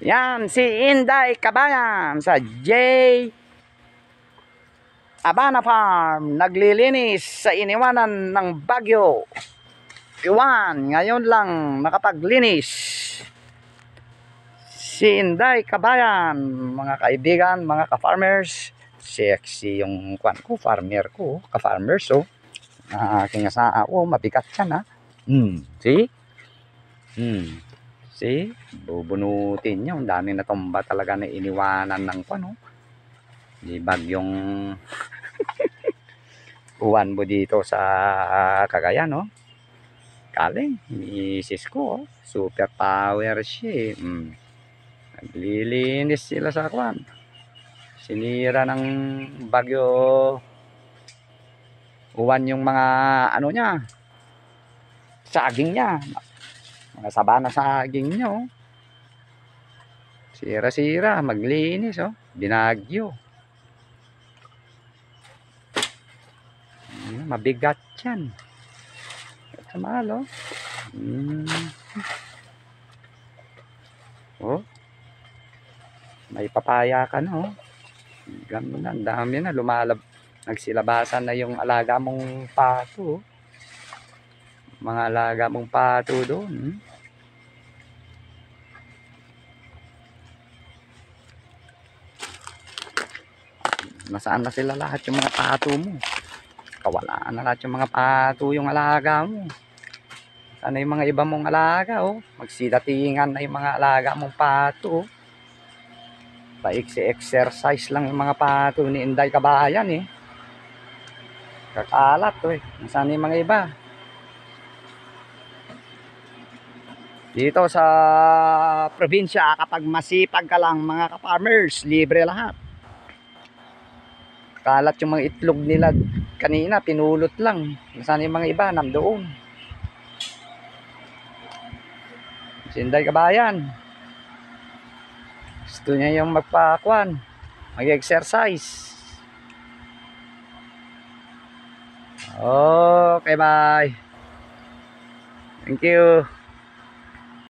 Yan, si Inday Kabayan sa J. Abana Farm. Naglilinis sa iniwanan ng bagyo. Iwan, ngayon lang nakapaglinis. Si Inday Kabayan, mga kaibigan, mga ka-farmers. Sexy yung kwan ko, farmer ko, ka-farmers, oh. Aking asaa, oh, mabigat yan, ha. See? See? Bubunutin nyo. Ang dami natumba talaga na iniwanan ng kwan, oh. Di bagyong uwan mo dito sa Cagayan, no? Kaling misis ko, oh. Super power siya, naglilinis sila sa kwan. Sinira ng bagyo uwan yung mga ano niya, saging niya, mga saba na saging niya, oh. Sira-sira, maglinis, oh. Binagyo. Mabigat yan. Ito mahal, oh. Oh. May papaya ka, no? Ganun na, dami na. Nagsilabasan na yung alaga mong pato, oh. Mga alaga mong pato doon. Nasaan na sila lahat yung mga pato mo? Kawalaan na lahat yung mga pato yung alaga mo. Sana yung mga iba mong alaga, oh. Magsidatingan na yung mga alaga mong pato, oh. Paiksi-exercise lang yung mga pato ni Inday Kabayan, eh. Kakalat, oh, eh. Nasaan yung mga iba? Dito sa probinsya, kapag masipag ka lang, mga ka-farmers, libre lahat. Kalat yung mga itlog nila kanina, pinulot lang. Nasaan yung mga iba? Nandoon. Si Inday Kabayan, gusto niya yung magpakwan, mag-exercise. Okay, bye. Thank you.